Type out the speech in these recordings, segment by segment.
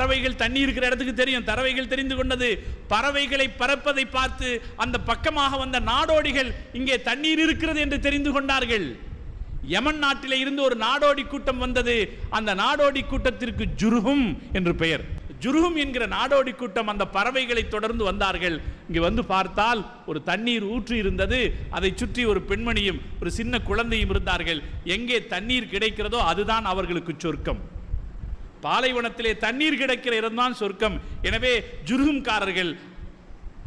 பறவைகள் தண்ணி இருக்கிற இடத்துக்கு தெரியும். பறவைகள் தெரிந்து கொண்டது. பறவைகளை பறப்பதை பார்த்து அந்த பக்கமாக வந்த நாடோடிகள் இங்கே தண்ணீர் இருக்கிறது என்று தெரிந்து கொண்டார்கள். யமன் நாட்டிலே இருந்து ஒரு நாடோடி கூட்டம் வந்தது. அந்த நாடோடி கூட்டத்திற்கு ஜுர்ஹும் என்று பெயர். ஜுர்ஹும் என்கிற நாடோடி கூட்டம் அந்த பறவைகளை தொடர்ந்து வந்தார்கள். இங்கே வந்து பார்த்தால் ஒரு தண்ணீர் ஊற்று இருந்தது. அதை சுற்றி ஒரு பெண்மணியும் ஒரு சின்ன குழந்தையும் இருந்தார்கள். எங்கே தண்ணீர் கிடைக்கிறதோ அதுதான் அவர்களுக்கு சொர்க்கம். பாலைவனத்திலே தண்ணீர் கிடைக்கிற இடம்தான் சொர்க்கம். எனவே ஜுர்ஹும்காரர்கள்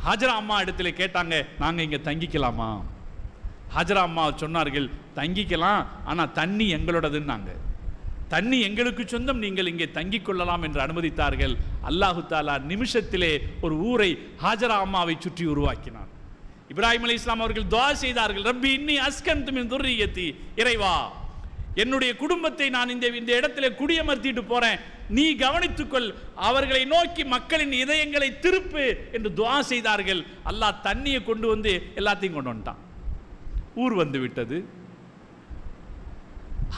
ஹாஜரா அம்மா இடத்திலே கேட்டாங்க, நாங்கள் இங்கே தங்கிக்கலாமா? ஹாஜரா அம்மா சொன்னார்கள், தங்கிக்கலாம், ஆனால் தண்ணி எங்களோடதுன்னாங்க. தண்ணி எங்களுக்கு சொந்தம், நீங்கள் இங்கே தங்கிக் கொள்ளலாம் என்று அனுமதித்தார்கள். அல்லாஹு தாலா நிமிஷத்திலே ஒரு ஊரை ஹாஜரா அம்மாவை சுற்றி உருவாக்கினான். இப்ராஹிம் அலைஹிஸ்ஸலாம் அவர்கள் துஆ செய்தார்கள், ரப்பி இன்னி அஸ்கன்து மின் துர்ரிய்யத்தி, இறைவா என்னுடைய குடும்பத்தை நான் இந்த இடத்திலே குடியமர்த்திட்டு போறேன், நீ கவனித்துக்கொள், அவர்களை நோக்கி மக்களின் இதயங்களை திருப்பு என்று துஆ செய்தார்கள். அல்லாஹ் தண்ணியை கொண்டு வந்து எல்லாத்தையும் கொண்டு வந்துட்டான். ஊர் வந்து விட்டது.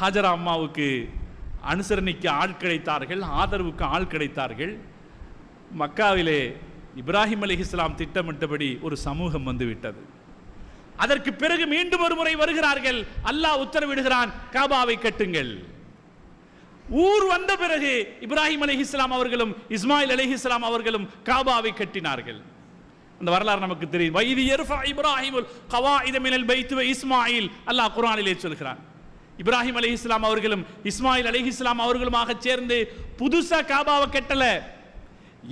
ஹாஜரா அம்மாவுக்கு அனுசரணைக்கு ஆள் கிடைத்தார்கள், ஆதரவுக்கு ஆள் கிடைத்தார்கள். மக்காவிலே இப்ராஹிம் அலைஹிஸ்ஸலாம் திட்டமிட்டபடி ஒரு சமூகம் வந்து விட்டது. அதற்கு பிறகு மீண்டும் ஒரு முறை வருகிறார்கள். அல்லாஹ் உத்தரவிடுகிறான், காபாவை கட்டுங்கள். ஊர் வந்த பிறகு இப்ராஹிம் அலைஹிஸ்ஸலாம் அவர்களும் இஸ்மாயில் அலைஹிஸ்ஸலாம் அவர்களும் காபாவை கட்டினார்கள். அந்த வரலாறு நமக்கு தெரியும். வைதி யர்ஃபா இப்ராஹிமுல் கவாயித மினல் பைத் வ இஸ்மாயில், அல்லாஹ் குர்ஆனிலே சொல்கிறான். இப்ராஹிம் அலைஹிஸ்ஸலாம் அவர்களும் இஸ்மாயில் அலைஹிஸ்ஸலாம் அவர்களுமாக சேர்ந்து புதுசா காபாவை கட்டல,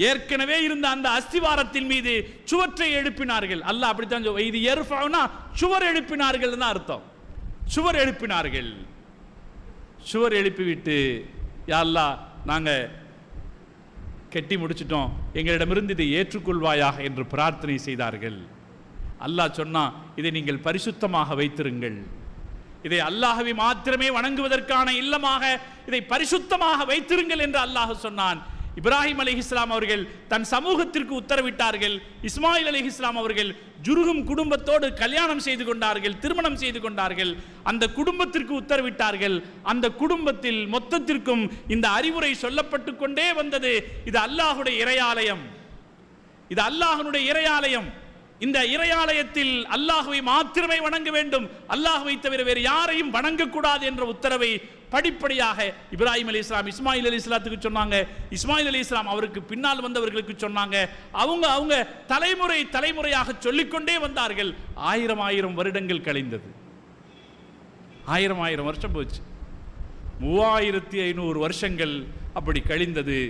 ஏற்கனவே இருந்த அந்த அஸ்திவாரத்தின் மீது சுவற்றை எழுப்பினார்கள். அல்லாஹ் அப்படித்தான் வைதி யர்ஃபானா சுவர் எழுப்பினார்கள் தான் அர்த்தம். சுவர் எழுப்பினார்கள். சுவர் எழுப்பிவிட்டு, யா அல்லாஹ் நாங்க கட்டி முடிச்சிட்டோம், எங்களிடமிருந்து இதை ஏற்றுக்கொள்வாயாக என்று பிரார்த்தனை செய்தார்கள். அல்லாஹ் சொன்னா, இதை நீங்கள் பரிசுத்தமாக வைத்திருங்கள், இதை அல்லாஹ்வை மாத்திரமே வணங்குவதற்கான இல்லமாக இதை பரிசுத்தமாக வைத்திருங்கள் என்று அல்லாஹ் சொன்னான். இப்ராஹிம் அலைஹிஸ்ஸலாம் அவர்கள் தன் சமூகத்திற்கு உத்தரவிட்டார்கள். இஸ்மாயில் அலைஹிஸ்ஸலாம் அவர்கள் ஜுர்ஹும் குடும்பத்தோடு கல்யாணம் செய்து கொண்டார்கள், திருமணம் செய்து கொண்டார்கள். அந்த குடும்பத்திற்கு உத்தரவிட்டார்கள். அந்த குடும்பத்தில் மொத்தத்திற்கும் இந்த அறிவுரை சொல்லப்பட்டு கொண்டே வந்தது. இது அல்லாஹ்வுடைய இறையாலயம், இது அல்லாஹ்வுடைய இறையாலயம். இந்த இறையாலயத்தில் அல்லாஹ்வை மாத்திரமே வணங்க வேண்டும், அல்லாஹ்வை தவிர வேறு யாரையும் வணங்கக்கூடாது என்ற உத்தரவை படிப்படியாக இப்ராஹிம் அலைஹிஸ்ஸலாம் இஸ்மாயில் அலைஹிஸ்ஸலாத்துக்கு சொன்னாங்க. இஸ்மாயில் அலைஹிஸ்ஸலாம் அவருக்கு பின்னால் வந்தவர்களுக்கு சொன்னாங்க. அவங்க தலைமுறை தலைமுறையாக சொல்லிக்கொண்டே வந்தார்கள். 1000 வருடங்கள் கழிந்தது. 1000 வருஷம் போச்சு. 3500 வருஷங்கள் அப்படி கழிந்தது.